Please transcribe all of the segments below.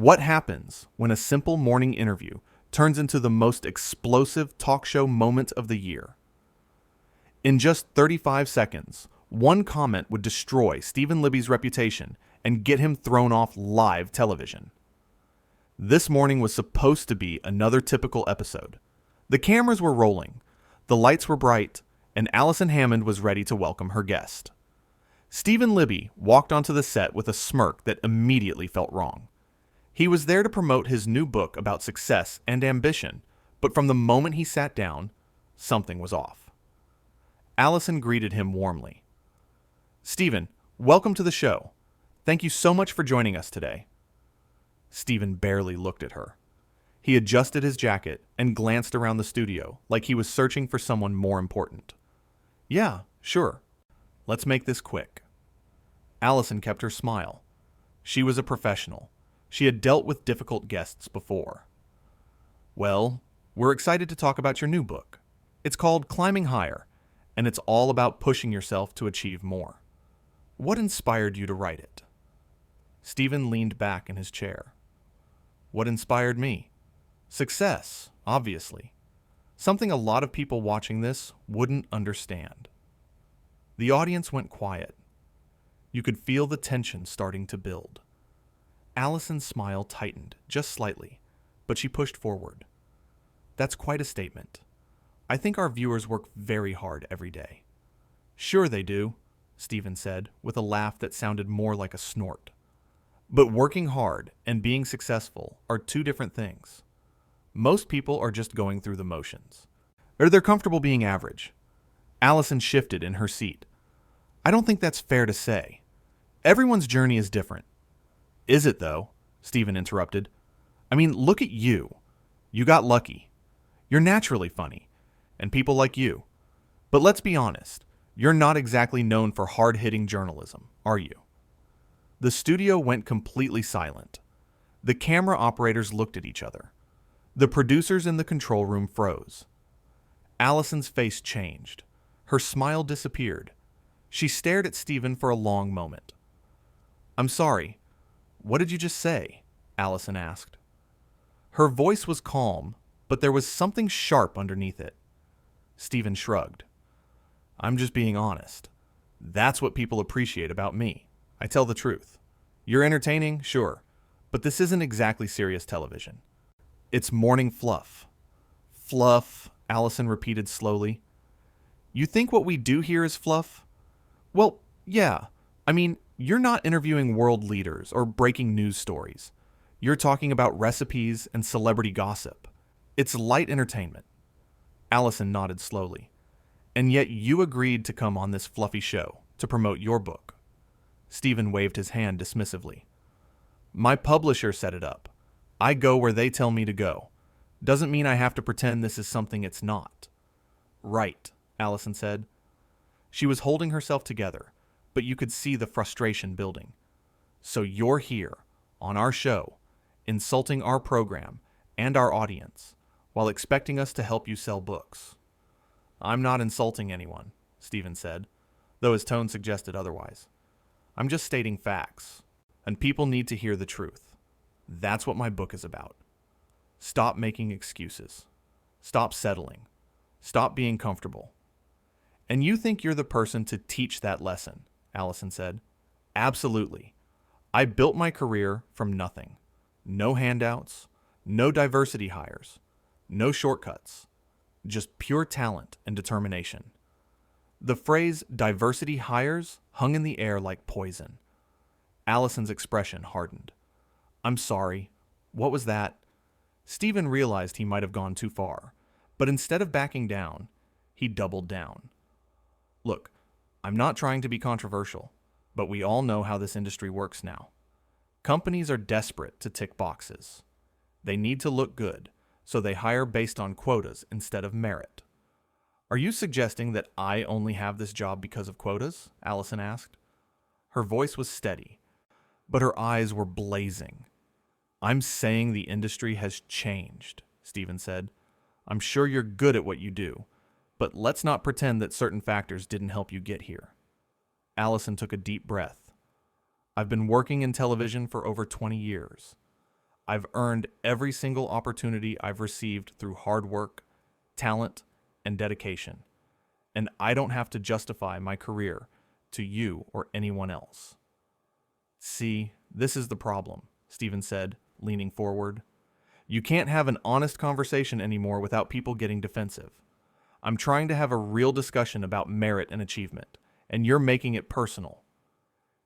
What happens when a simple morning interview turns into the most explosive talk show moment of the year? In just 35 seconds, one comment would destroy Stephen Libby's reputation and get him thrown off live television. This morning was supposed to be another typical episode. The cameras were rolling, the lights were bright, and Alison Hammond was ready to welcome her guest. Stephen Libby walked onto the set with a smirk that immediately felt wrong. He was there to promote his new book about success and ambition, but from the moment he sat down, something was off. Alison greeted him warmly. "Stephen, welcome to the show. Thank you so much for joining us today." Stephen barely looked at her. He adjusted his jacket and glanced around the studio like he was searching for someone more important. "Yeah, sure. Let's make this quick." Alison kept her smile. She was a professional. She had dealt with difficult guests before. "Well, we're excited to talk about your new book. It's called Climbing Higher, and it's all about pushing yourself to achieve more. What inspired you to write it?" Stephen leaned back in his chair. "What inspired me? Success, obviously. Something a lot of people watching this wouldn't understand." The audience went quiet. You could feel the tension starting to build. Alison's smile tightened just slightly, but she pushed forward. "That's quite a statement. I think our viewers work very hard every day." "Sure they do," Stephen said, with a laugh that sounded more like a snort. "But working hard and being successful are two different things. Most people are just going through the motions. Or they're comfortable being average." Alison shifted in her seat. "I don't think that's fair to say. Everyone's journey is different." "Is it, though?" Stephen interrupted. "I mean, look at you. You got lucky. You're naturally funny, and people like you. But let's be honest, you're not exactly known for hard-hitting journalism, are you?" The studio went completely silent. The camera operators looked at each other. The producers in the control room froze. Alison's face changed. Her smile disappeared. She stared at Stephen for a long moment. "I'm sorry. What did you just say?" Alison asked. Her voice was calm, but there was something sharp underneath it. Stephen shrugged. "I'm just being honest. That's what people appreciate about me. I tell the truth. You're entertaining, sure, but this isn't exactly serious television. It's morning fluff." "Fluff," Alison repeated slowly. "You think what we do here is fluff?" "Well, yeah. I mean, you're not interviewing world leaders or breaking news stories. You're talking about recipes and celebrity gossip. It's light entertainment." Alison nodded slowly. "And yet you agreed to come on this fluffy show to promote your book." Stephen waved his hand dismissively. "My publisher set it up. I go where they tell me to go. Doesn't mean I have to pretend this is something it's not." "Right," Alison said. She was holding herself together, but you could see the frustration building. "So you're here, on our show, insulting our program and our audience, while expecting us to help you sell books." "I'm not insulting anyone," Stephen said, though his tone suggested otherwise. "I'm just stating facts, and people need to hear the truth. That's what my book is about. Stop making excuses. Stop settling. Stop being comfortable." "And you think you're the person to teach that lesson," Alison said. "Absolutely. I built my career from nothing. No handouts, no diversity hires, no shortcuts, just pure talent and determination." The phrase diversity hires hung in the air like poison. Alison's expression hardened. "I'm sorry. What was that?" Stephen realized he might have gone too far, but instead of backing down, he doubled down. "Look, I'm not trying to be controversial, but we all know how this industry works now. Companies are desperate to tick boxes. They need to look good, so they hire based on quotas instead of merit." "Are you suggesting that I only have this job because of quotas?" Alison asked. Her voice was steady, but her eyes were blazing. "I'm saying the industry has changed," Stephen said. "I'm sure you're good at what you do, but let's not pretend that certain factors didn't help you get here." Alison took a deep breath. "I've been working in television for over 20 years. I've earned every single opportunity I've received through hard work, talent, and dedication, and I don't have to justify my career to you or anyone else. See, this is the problem, Stephen said, leaning forward. You can't have an honest conversation anymore without people getting defensive. I'm trying to have a real discussion about merit and achievement, and you're making it personal.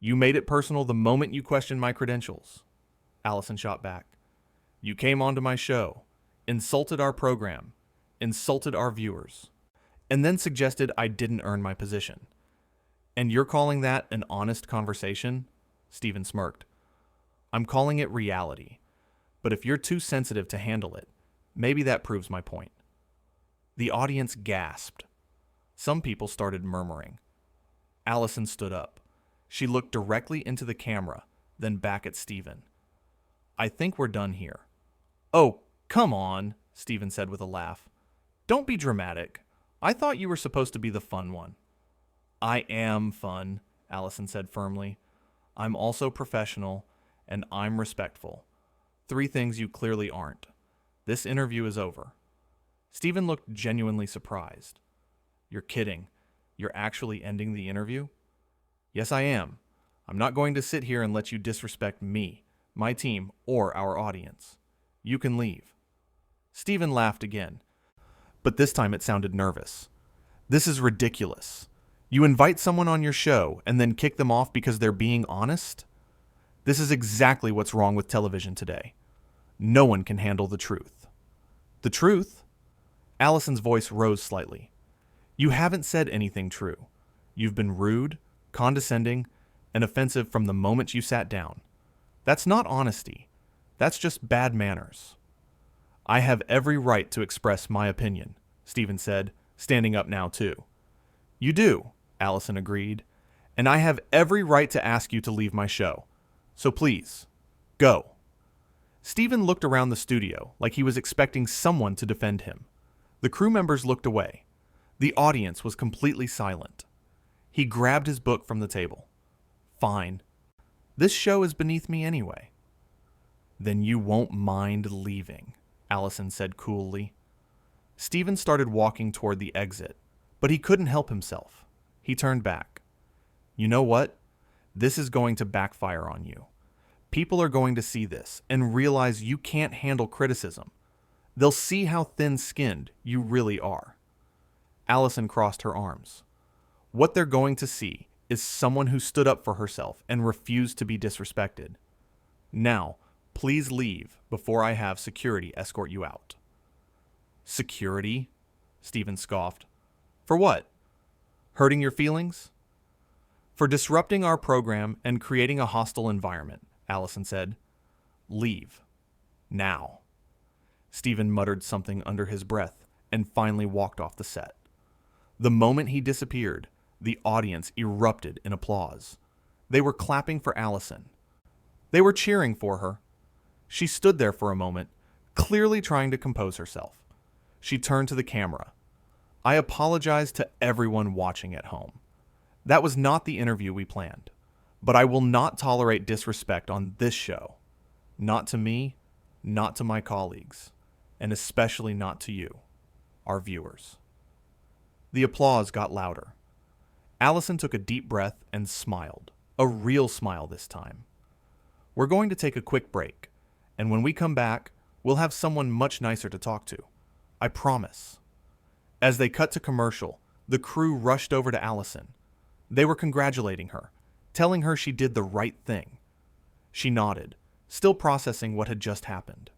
You made it personal the moment you questioned my credentials. Alison shot back. You came onto my show, insulted our program, insulted our viewers, and then suggested I didn't earn my position. And you're calling that an honest conversation? Stephen smirked. I'm calling it reality. But if you're too sensitive to handle it, maybe that proves my point. The audience gasped. Some people started murmuring. Alison stood up. She looked directly into the camera, then back at Stephen. I think we're done here. Oh, come on, Stephen said with a laugh. Don't be dramatic. I thought you were supposed to be the fun one. I am fun, Alison said firmly. I'm also professional, and I'm respectful. 3 things you clearly aren't. This interview is over. Stephen looked genuinely surprised. You're kidding. You're actually ending the interview? Yes, I am. I'm not going to sit here and let you disrespect me, my team, or our audience. You can leave. Stephen laughed again, but this time it sounded nervous. This is ridiculous. You invite someone on your show and then kick them off because they're being honest? This is exactly what's wrong with television today. No one can handle the truth. The truth? Alison's voice rose slightly. You haven't said anything true. You've been rude, condescending, and offensive from the moment you sat down. That's not honesty. That's just bad manners. I have every right to express my opinion, Stephen said, standing up now too. You do, Alison agreed, and I have every right to ask you to leave my show. So please, go. Stephen looked around the studio like he was expecting someone to defend him. The crew members looked away. The audience was completely silent. He grabbed his book from the table. Fine. This show is beneath me anyway. Then you won't mind leaving, Alison said coolly. Stephen started walking toward the exit, but he couldn't help himself. He turned back. You know what? This is going to backfire on you. People are going to see this and realize you can't handle criticism. They'll see how thin-skinned you really are. Alison crossed her arms. What they're going to see is someone who stood up for herself and refused to be disrespected. Now, please leave before I have security escort you out. Security? Stephen scoffed. For what? Hurting your feelings? For disrupting our program and creating a hostile environment, Alison said. Leave. Now. Stephen muttered something under his breath and finally walked off the set. The moment he disappeared, the audience erupted in applause. They were clapping for Alison. They were cheering for her. She stood there for a moment, clearly trying to compose herself. She turned to the camera. I apologize to everyone watching at home. That was not the interview we planned, but I will not tolerate disrespect on this show. Not to me, not to my colleagues, and especially not to you, our viewers. The applause got louder. Alison took a deep breath and smiled, a real smile this time. We're going to take a quick break, and when we come back, we'll have someone much nicer to talk to. I promise. As they cut to commercial, the crew rushed over to Alison. They were congratulating her, telling her she did the right thing. She nodded, still processing what had just happened.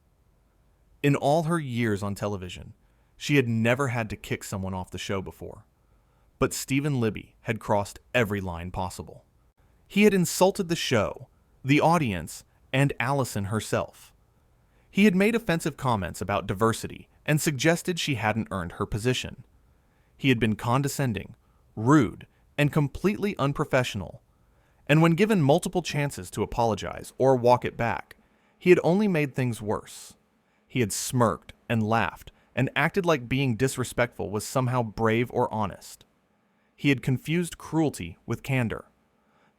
In all her years on television, she had never had to kick someone off the show before. But Stephen Libby had crossed every line possible. He had insulted the show, the audience, and Alison herself. He had made offensive comments about diversity and suggested she hadn't earned her position. He had been condescending, rude, and completely unprofessional. And when given multiple chances to apologize or walk it back, he had only made things worse. He had smirked and laughed and acted like being disrespectful was somehow brave or honest. He had confused cruelty with candor.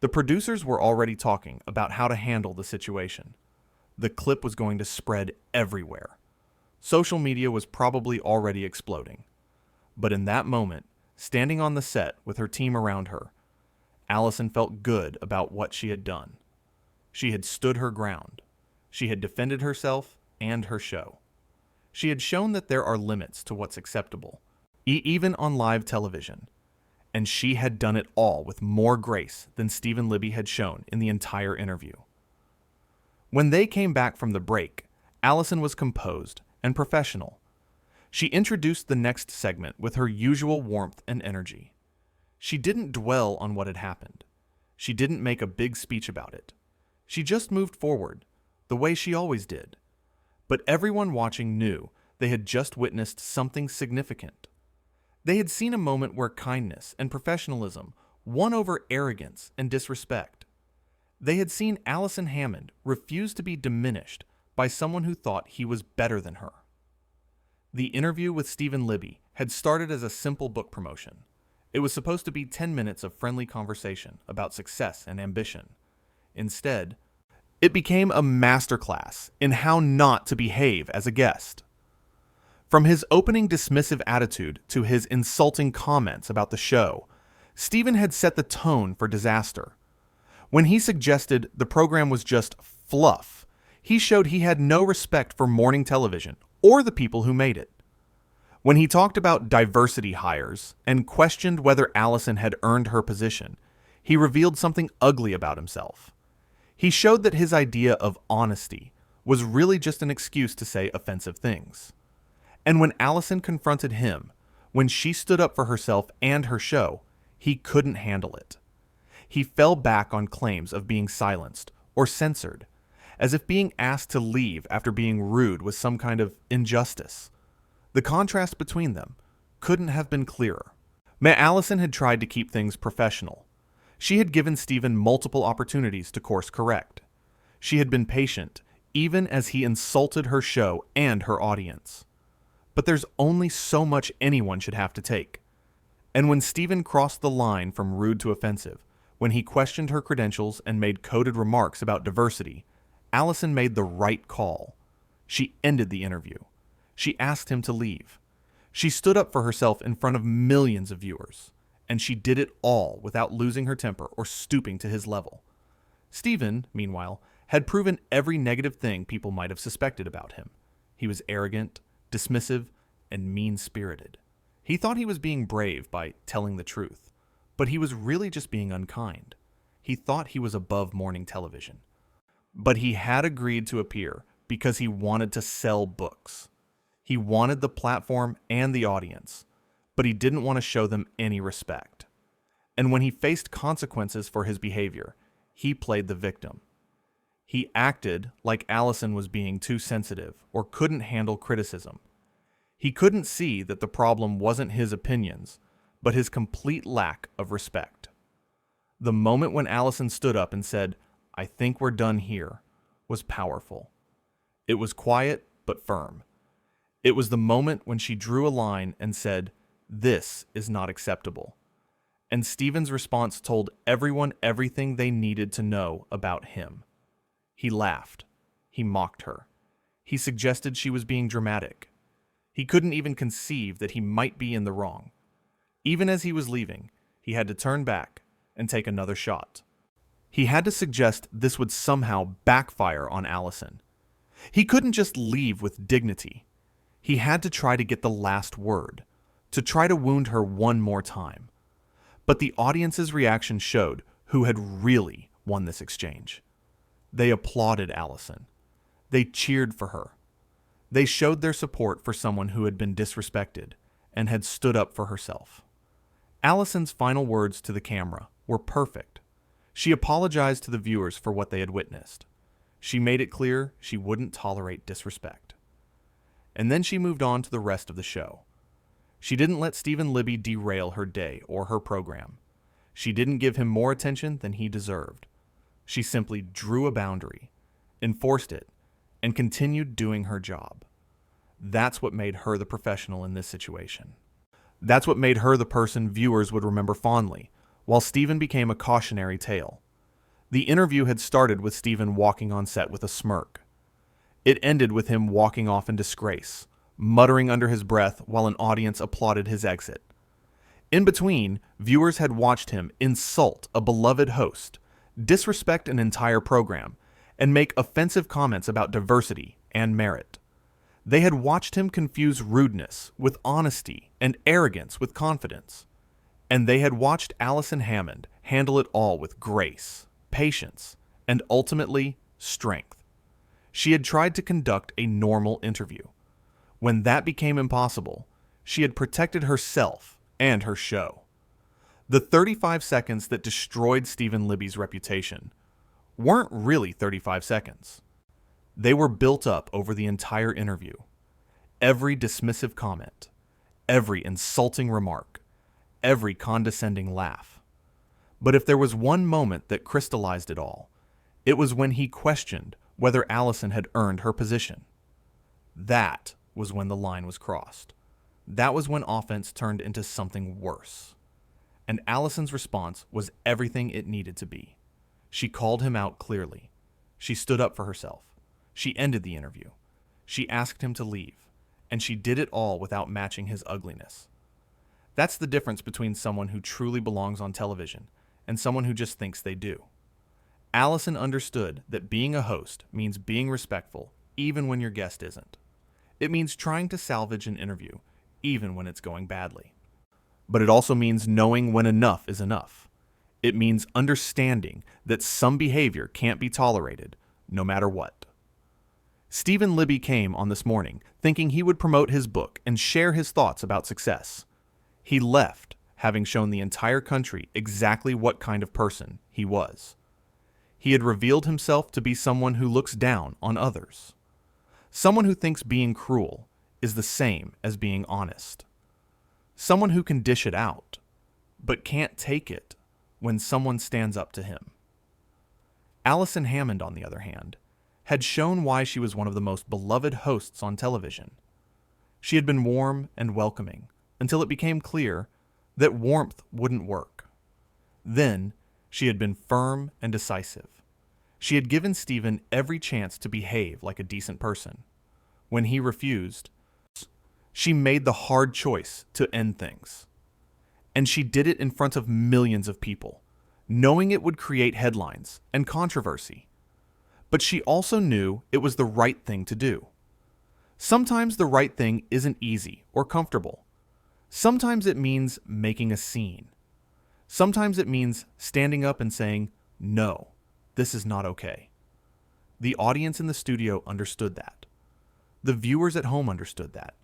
The producers were already talking about how to handle the situation. The clip was going to spread everywhere. Social media was probably already exploding. But in that moment, standing on the set with her team around her, Alison felt good about what she had done. She had stood her ground. She had defended herself and her show. She had shown that there are limits to what's acceptable, even on live television. And she had done it all with more grace than Stephen Libby had shown in the entire interview. When they came back from the break, Alison was composed and professional. She introduced the next segment with her usual warmth and energy. She didn't dwell on what had happened. She didn't make a big speech about it. She just moved forward, the way she always did. But everyone watching knew they had just witnessed something significant. They had seen a moment where kindness and professionalism won over arrogance and disrespect. They had seen Alison Hammond refuse to be diminished by someone who thought he was better than her. The interview with Stephen Libby had started as a simple book promotion. It was supposed to be 10 minutes of friendly conversation about success and ambition. Instead, it became a masterclass in how not to behave as a guest. From his opening dismissive attitude to his insulting comments about the show, Stephen had set the tone for disaster. When he suggested the program was just fluff, he showed he had no respect for morning television or the people who made it. When he talked about diversity hires and questioned whether Alison had earned her position, he revealed something ugly about himself. He showed that his idea of honesty was really just an excuse to say offensive things. And when Alison confronted him, when she stood up for herself and her show, he couldn't handle it. He fell back on claims of being silenced or censored, as if being asked to leave after being rude was some kind of injustice. The contrast between them couldn't have been clearer. Alison had tried to keep things professional. She had given Stephen multiple opportunities to course correct. She had been patient, even as he insulted her show and her audience. But there's only so much anyone should have to take. And when Stephen crossed the line from rude to offensive, when he questioned her credentials and made coded remarks about diversity, Alison made the right call. She ended the interview. She asked him to leave. She stood up for herself in front of millions of viewers, and she did it all without losing her temper or stooping to his level. Stephen, meanwhile, had proven every negative thing people might have suspected about him. He was arrogant, dismissive, and mean-spirited. He thought he was being brave by telling the truth, but he was really just being unkind. He thought he was above morning television. But he had agreed to appear because he wanted to sell books. He wanted the platform and the audience, but he didn't want to show them any respect. And when he faced consequences for his behavior, he played the victim. He acted like Alison was being too sensitive or couldn't handle criticism. He couldn't see that the problem wasn't his opinions, but his complete lack of respect. The moment when Alison stood up and said, "I think we're done here," was powerful. It was quiet but firm. It was the moment when she drew a line and said, "This is not acceptable." And Stephen's response told everyone everything they needed to know about him. He laughed. He mocked her. He suggested she was being dramatic. He couldn't even conceive that he might be in the wrong. Even as he was leaving, he had to turn back and take another shot. He had to suggest this would somehow backfire on Alison. He couldn't just leave with dignity. He had to try to get the last word, to try to wound her one more time. But the audience's reaction showed who had really won this exchange. They applauded Alison. They cheered for her. They showed their support for someone who had been disrespected and had stood up for herself. Alison's final words to the camera were perfect. She apologized to the viewers for what they had witnessed. She made it clear she wouldn't tolerate disrespect. And then she moved on to the rest of the show. She didn't let Stephen Libby derail her day or her program. She didn't give him more attention than he deserved. She simply drew a boundary, enforced it, and continued doing her job. That's what made her the professional in this situation. That's what made her the person viewers would remember fondly, while Stephen became a cautionary tale. The interview had started with Stephen walking on set with a smirk. It ended with him walking off in disgrace, muttering under his breath while an audience applauded his exit. In between, viewers had watched him insult a beloved host, disrespect an entire program, and make offensive comments about diversity and merit. They had watched him confuse rudeness with honesty and arrogance with confidence. And they had watched Alison Hammond handle it all with grace, patience, and ultimately, strength. She had tried to conduct a normal interview. When that became impossible, she had protected herself and her show. The 35 seconds that destroyed Stephen Libby's reputation weren't really 35 seconds. They were built up over the entire interview. Every dismissive comment, every insulting remark, every condescending laugh. But if there was one moment that crystallized it all, it was when he questioned whether Alison had earned her position. That was when the line was crossed. That was when offense turned into something worse. And Alison's response was everything it needed to be. She called him out clearly. She stood up for herself. She ended the interview. She asked him to leave. And she did it all without matching his ugliness. That's the difference between someone who truly belongs on television and someone who just thinks they do. Alison understood that being a host means being respectful even when your guest isn't. It means trying to salvage an interview even when it's going badly. But it also means knowing when enough is enough. It means understanding that some behavior can't be tolerated no matter what. Stephen Libby came on This Morning thinking he would promote his book and share his thoughts about success. He left having shown the entire country exactly what kind of person he was. He had revealed himself to be someone who looks down on others. Someone who thinks being cruel is the same as being honest. Someone who can dish it out, but can't take it when someone stands up to him. Alison Hammond, on the other hand, had shown why she was one of the most beloved hosts on television. She had been warm and welcoming until it became clear that warmth wouldn't work. Then, she had been firm and decisive. She had given Stephen every chance to behave like a decent person. When he refused, she made the hard choice to end things. And she did it in front of millions of people, knowing it would create headlines and controversy. But she also knew it was the right thing to do. Sometimes the right thing isn't easy or comfortable. Sometimes it means making a scene. Sometimes it means standing up and saying, "No, this is not okay." The audience in the studio understood that. The viewers at home understood that.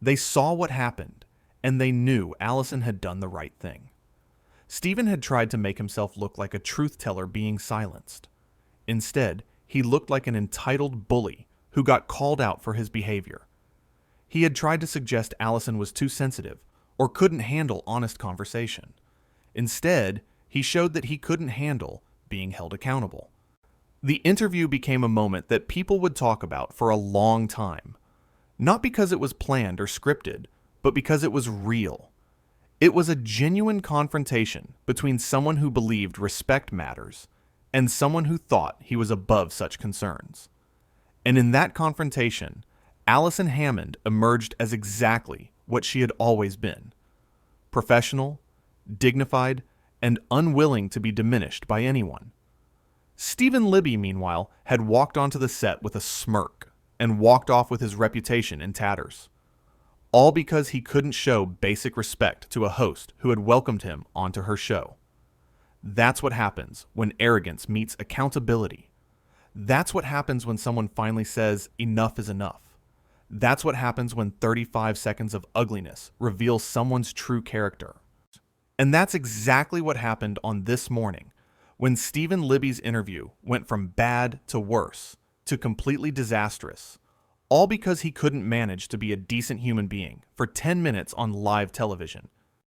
They saw what happened, and they knew Alison had done the right thing. Stephen had tried to make himself look like a truth teller being silenced. Instead, he looked like an entitled bully who got called out for his behavior. He had tried to suggest Alison was too sensitive or couldn't handle honest conversation. Instead, he showed that he couldn't handle being held accountable. The interview became a moment that people would talk about for a long time, not because it was planned or scripted, but because it was real. It was a genuine confrontation between someone who believed respect matters and someone who thought he was above such concerns. And in that confrontation, Alison Hammond emerged as exactly what she had always been: professional, dignified, and unwilling to be diminished by anyone. Stephen Libby, meanwhile, had walked onto the set with a smirk and walked off with his reputation in tatters. All because he couldn't show basic respect to a host who had welcomed him onto her show. That's what happens when arrogance meets accountability. That's what happens when someone finally says enough is enough. That's what happens when 35 seconds of ugliness reveals someone's true character. And that's exactly what happened on This Morning, when Stephen Libby's interview went from bad to worse to completely disastrous, all because he couldn't manage to be a decent human being for 10 minutes on live television